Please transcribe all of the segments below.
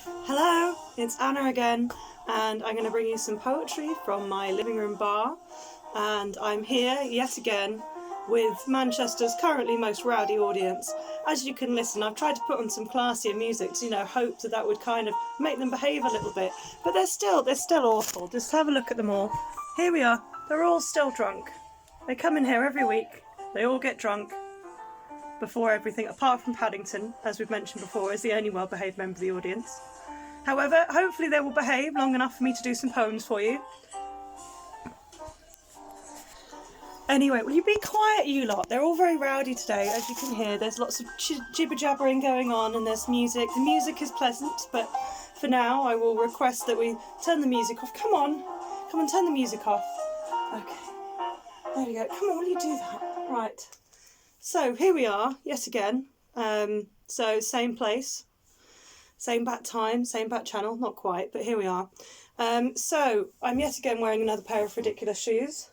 Hello, it's Anna again, and I'm going to bring you some poetry from my living room bar. And I'm here yet again with Manchester's currently most rowdy audience. As you can listen, I've tried to put on some classier music to, hope that would kind of make them behave a little bit. But they're still awful. Just have a look at them all. Here we are. They're all still drunk. They come in here every week. They all get drunk before everything, apart from Paddington, as we've mentioned before, is the only well-behaved member of the audience. However, hopefully they will behave long enough for me to do some poems for you. Anyway, will you be quiet, you lot? They're all very rowdy today, as you can hear. There's lots of jibber-jabbering going on and there's music. The music is pleasant, but for now I will request that we turn the music off. Come on, turn the music off. Okay, there we go. Come on, will you do that? Right. So here we are, yet again. So same place. Same bat time, same bat channel, not quite, but here we are. So I'm yet again wearing another pair of ridiculous shoes.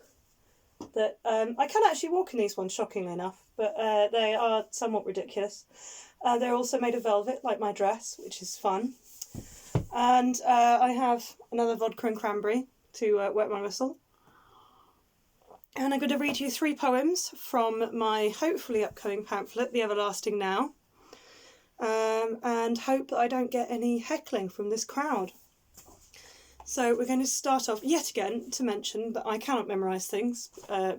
That I can actually walk in these ones, shockingly enough, but they are somewhat ridiculous. They're also made of velvet, like my dress, which is fun. And I have another vodka and cranberry to wet my whistle. And I'm going to read you 3 poems from my hopefully upcoming pamphlet, The Everlasting Now. And hope that I don't get any heckling from this crowd. So we're going to start off yet again to mention that I cannot memorise things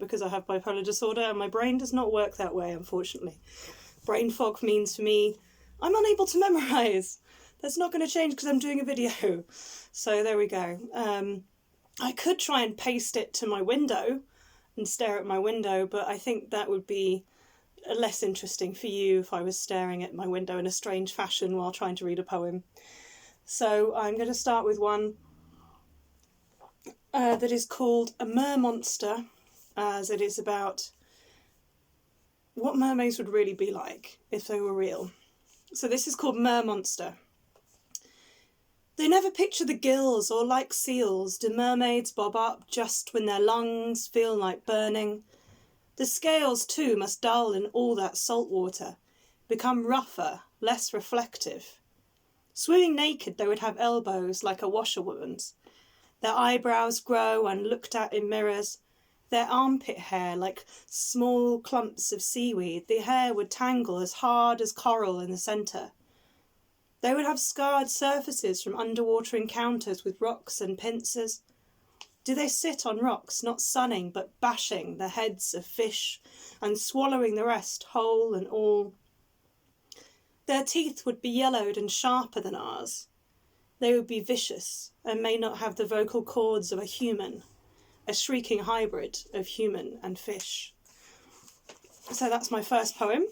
because I have bipolar disorder and my brain does not work that way, unfortunately. Brain fog means for me I'm unable to memorise. That's not going to change because I'm doing a video. So there we go. I could try and paste it to my window and stare at my window, but I think that would be less interesting for you if I was staring at my window in a strange fashion while trying to read a poem. So I'm going to start with one that is called A Mer Monster, as it is about what mermaids would really be like if they were real. So this is called Mer Monster. They never picture the gills, or like seals, do mermaids bob up just when their lungs feel like burning. The scales, too, must dull in all that salt water, become rougher, less reflective. Swimming naked, they would have elbows like a washerwoman's. Their eyebrows grow unlooked at in mirrors. Their armpit hair like small clumps of seaweed. The hair would tangle as hard as coral in the centre. They would have scarred surfaces from underwater encounters with rocks and pincers. Do they sit on rocks, not sunning, but bashing the heads of fish and swallowing the rest whole and all? Their teeth would be yellowed and sharper than ours. They would be vicious and may not have the vocal cords of a human, a shrieking hybrid of human and fish. So that's my first poem.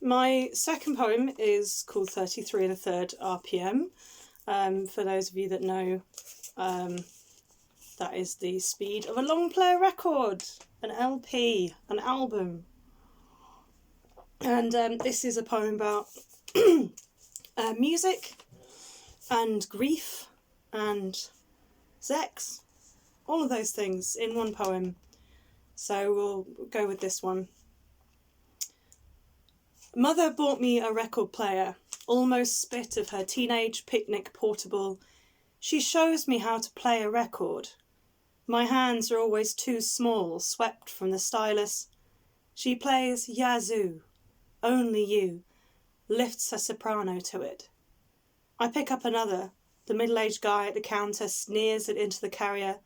My second poem is called 33 1/3 RPM. For those of you that know, that is the speed of a long player record, an LP, an album. And this is a poem about music and grief and sex, all of those things in one poem. So we'll go with this one. Mother bought me a record player, almost spit of her teenage picnic portable. She shows me how to play a record. My hands are always too small, swept from the stylus. She plays Yazoo, Only You, lifts a soprano to it. I pick up another. The middle-aged guy at the counter sneers it into the carrier.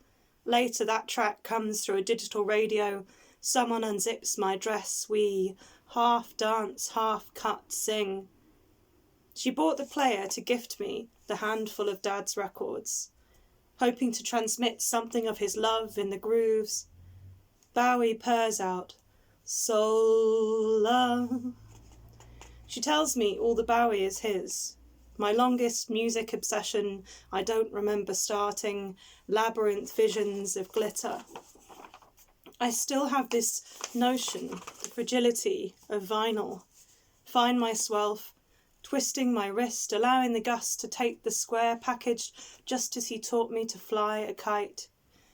Later that track comes through a digital radio. Someone unzips my dress. We half dance, half cut, sing. She bought the player to gift me the handful of Dad's records, hoping to transmit something of his love in the grooves. Bowie purrs out, soul love. She tells me all the Bowie is his. My longest music obsession, I don't remember starting, labyrinth visions of glitter. I still have this notion, the fragility of vinyl. Find myself twisting my wrist, allowing the gust to take the square package just as he taught me to fly a kite.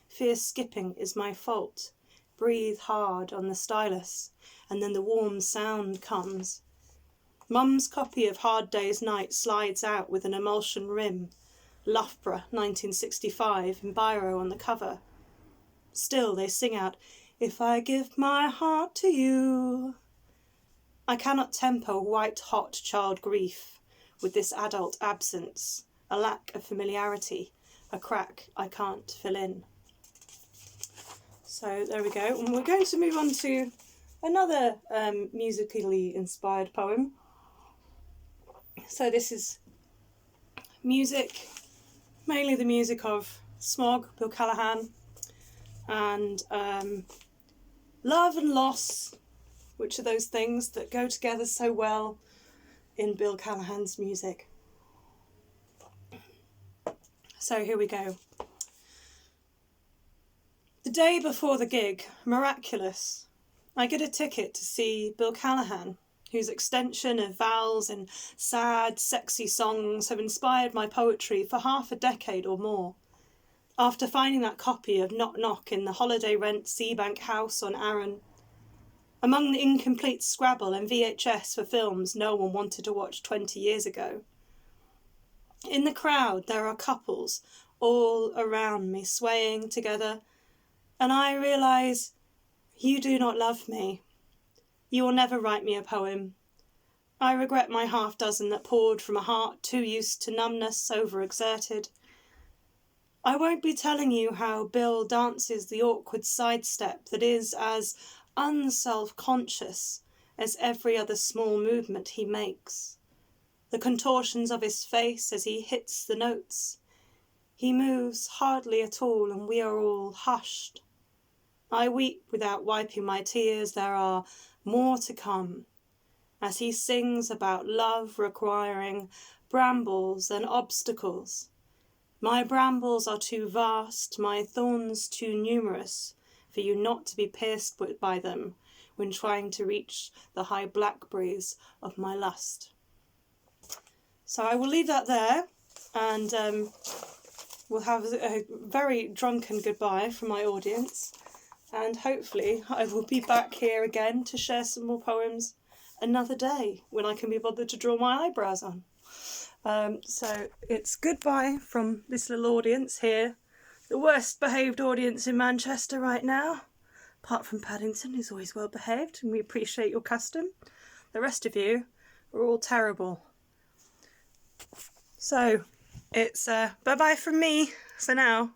Fear skipping is my fault. Breathe hard on the stylus, and then the warm sound comes. Mum's copy of Hard Day's Night slides out with an emulsion rim. Loughborough, 1965, in biro on the cover. Still they sing out, "If I give my heart to you." I cannot temper white-hot child grief with this adult absence, a lack of familiarity, a crack I can't fill in. So there we go, and we're going to move on to another musically inspired poem. So this is music, mainly the music of Smog, Bill Callahan, and love and loss, which are those things that go together so well in Bill Callahan's music. So here we go. The day before the gig, miraculous, I get a ticket to see Bill Callahan, whose extension of vowels and sad, sexy songs have inspired my poetry for half a decade or more. After finding that copy of Knock Knock in the holiday rent Seabank house on Arran, among the incomplete Scrabble and VHS for films no one wanted to watch 20 years ago. In the crowd there are couples all around me swaying together, and I realise you do not love me. You will never write me a poem. I regret my half-dozen that poured from a heart too used to numbness, overexerted. I won't be telling you how Bill dances the awkward sidestep that is as unself-conscious as every other small movement he makes. The contortions of his face as he hits the notes. He moves hardly at all, and we are all hushed. I weep without wiping my tears. There are more to come, as he sings about love requiring brambles and obstacles. My brambles are too vast, my thorns too numerous, for you not to be pierced by them when trying to reach the high blackberries of my lust. So I will leave that there, and we'll have a very drunken goodbye from my audience, and hopefully I will be back here again to share some more poems another day when I can be bothered to draw my eyebrows on. So it's goodbye from this little audience here, the worst behaved audience in Manchester right now, apart from Paddington, who's always well behaved, and we appreciate your custom. The rest of you are all terrible. So it's bye-bye from me for now.